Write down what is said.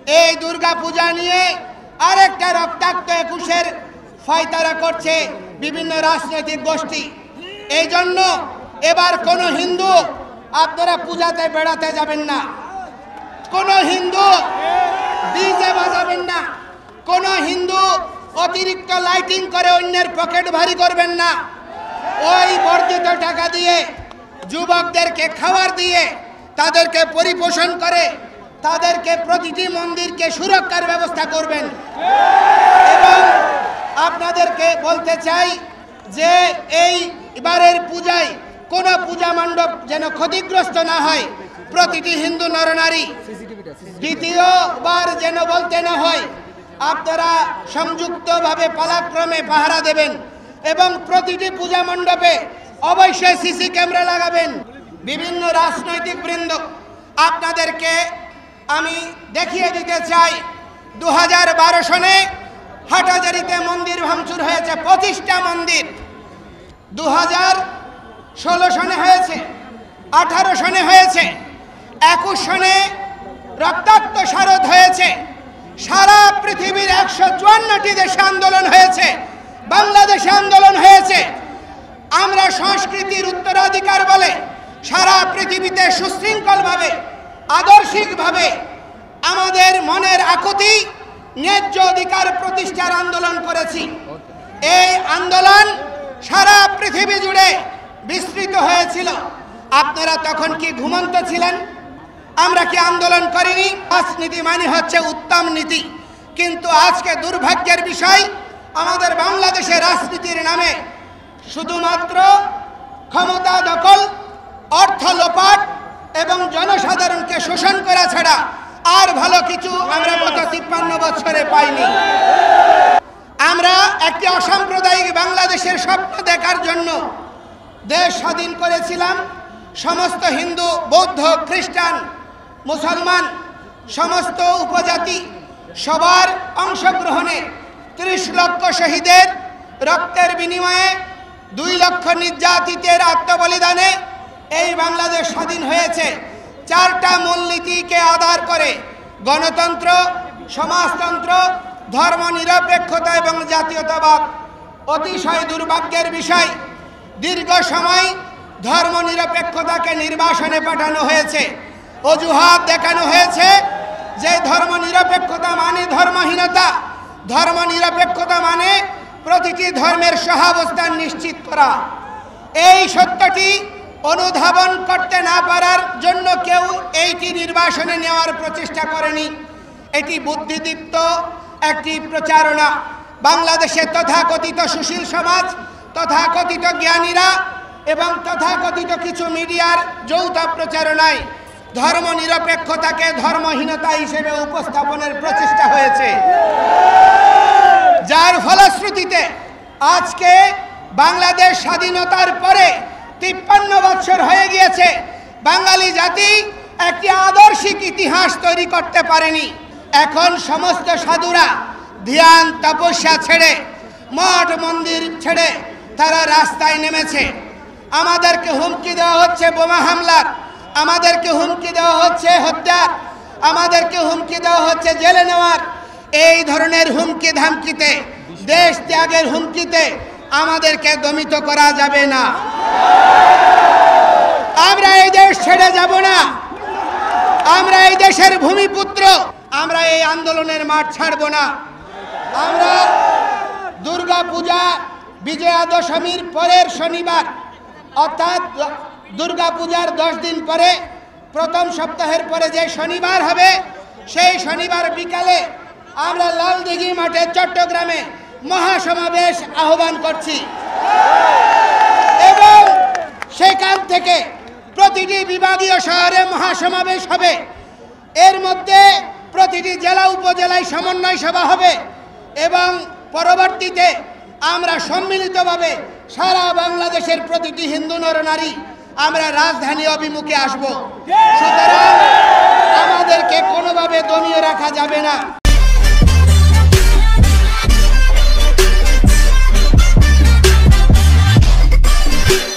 এই দুর্গা পূজা নিয়ে আরেকটা রক্তাক্ত একুশের ফায়তারা করছে বিভিন্ন রাজনৈতিক গোষ্ঠী। এই জন্য এবার কোন হিন্দু আপনারা পূজাতে বেড়াতে যাবেন না, কোন হিন্দু ডিজে বাজাবেন না, কোন হিন্দু অতিরিক্ত লাইটিং করে অন্যের পকেট ভারী করবেন না। ওই বর্ধিত টাকা দিয়ে যুবকদেরকে খাবার দিয়ে তাদেরকে পরিপোষণ করে তাদেরকে প্রতিটি মন্দিরকে সুরক্ষার ব্যবস্থা করবেন। এবং আপনাদেরকে বলতে চাই যে এইবারের পূজায় কোনো পূজা মণ্ডপ যেন ক্ষতিগ্রস্ত না হয়, প্রতিটি হিন্দু নরনারী দ্বিতীয়বার যেন বলতে না হয়। আপনারা সংযুক্তভাবে পালাক্রমে পাহারা দেবেন এবং প্রতিটি পূজা মণ্ডপে অবশ্যই সিসি ক্যামেরা লাগাবেন। বিভিন্ন রাজনৈতিক বৃন্দ আপনাদেরকে আমি দেখিয়ে দিতে চাই, 2012 সনে হাটহাজারীতে মন্দির ভাঙচুর হয়েছে 25টা মন্দির, 2016 সনে হয়েছে, 18 সনে হয়েছে, 21 সনে রক্তাক্ত শারদ হয়েছে। সারা পৃথিবীর 154টি দেশে আন্দোলন হয়েছে, বাংলাদেশে আন্দোলন হয়েছে। আমরা সংস্কৃতির উত্তরাধিকার বলে সারা পৃথিবীতে সুশৃঙ্খলভাবে আদর্শিকভাবে আমাদের মনের আকুতি ন্যায্য অধিকার প্রতিষ্ঠার আন্দোলন করেছি। এই আন্দোলন সারা পৃথিবী জুড়ে বিস্তৃত হয়েছিল। আপনারা তখন কি ঘুমন্ত ছিলেন? আমরা কি আন্দোলন করিনি? রাজনীতি মানে হচ্ছে উত্তম নীতি, কিন্তু আজকে দুর্ভাগ্যের বিষয় আমাদের বাংলাদেশের রাজনীতির নামে শুধুমাত্র ক্ষমতা দখল, অর্থ লোপাট এবং জনসাধারণকে শোষণ করা ছাড়া আর ভালো কিছু আমরা গত 53 বছরে পাইনি। আমরা একটি অসাম্প্রদায়িক বাংলাদেশের স্বপ্ন দেখার জন্য দেশ স্বাধীন করেছিলাম। সমস্ত হিন্দু, বৌদ্ধ, খ্রিস্টান, মুসলমান, সমস্ত উপজাতি সবার অংশগ্রহণে 30 লক্ষ শহীদের রক্তের বিনিময়ে 2 লক্ষ নির্যাতিতের আত্মবলিদানে এই বাংলাদেশ স্বাধীন হয়েছে। 4টা মূলনীতিকে আধার করে গণতন্ত্র, সমাজতন্ত্র, ধর্মনিরপেক্ষতা এবং জাতীয়তাবাদ। অতিশয় দুর্ভাগ্যের বিষয়, দীর্ঘ সময় ধর্মনিরপেক্ষতাকে নির্বাসনে পাঠানো হয়েছে। অজুহাত দেখানো হয়েছে যে ধর্মনিরপেক্ষতা মানে ধর্মহীনতা, ধর্মনিরপেক্ষতা মানে প্রতিটি ধর্মের সহাবস্থান নিশ্চিত করা। এই সত্যটি অনুধাবন করতে না পারার জন্য কেউ এইটি নির্বাসনে নেওয়ার প্রচেষ্টা করেনি। এটি বুদ্ধিদীপ্ত একটি প্রচারণা। বাংলাদেশে তথাকথিত সুশীল সমাজ, তথাকথিত জ্ঞানীরা এবং তথাকথিত কিছু মিডিয়ার যৌথ প্রচারণায় ধর্মনিরপেক্ষতাকে ধর্মহীনতা হিসেবে উপস্থাপনের প্রচেষ্টা হয়েছে, যার ফলশ্রুতিতে আজকে বাংলাদেশ স্বাধীনতার পরে 53 বছর হয়ে গিয়েছে, বাঙালি জাতি একটি আদর্শিক ইতিহাস তৈরি করতে পারেনি। এখন সমস্ত সাধুরা ধ্যান তপস্যা ছেড়ে, মঠ মন্দির ছেড়ে তারা রাস্তায় নেমেছে। আমাদেরকে হুমকি দেওয়া হচ্ছে বোমা হামলার, আমাদেরকে হুমকি দেওয়া হচ্ছে হত্যার, আমাদেরকে হুমকি দেওয়া হচ্ছে জেলে নেওয়ার। এই ধরনের হুমকি ধামকিতে, দেশ ত্যাগের হুমকিতে আমাদেরকে দমিত করা যাবে না। আমরা এই দেশ ছেড়ে যাব না। আমরা এই দেশের ভূমিপুত্র, আমরা এই আন্দোলনের মাঠ ছাড়ব না। আমরা দুর্গা পূজা বিজয়া দশমীর পরের শনিবার, অর্থাৎ দুর্গা পূজার 10 দিন পরে, প্রথম সপ্তাহের পরে যে শনিবার হবে, সেই শনিবার বিকালে আমরা লালদিঘি মাঠে চট্টগ্রামে মহাসমাবেশ আহ্বান করছি এবং সেখান থেকে প্রতিটি বিভাগীয় শহরে মহাসমাবেশ হবে। এর মধ্যে প্রতিটি জেলা উপজেলায় সমন্বয় সভা হবে এবং পরবর্তীতে আমরা সম্মিলিতভাবে সারা বাংলাদেশের প্রতিটি হিন্দু নরনারী আমরা রাজধানী অভিমুখে আসব। সুতরাং আমাদেরকে কোনোভাবে দমিয়ে রাখা যাবে না।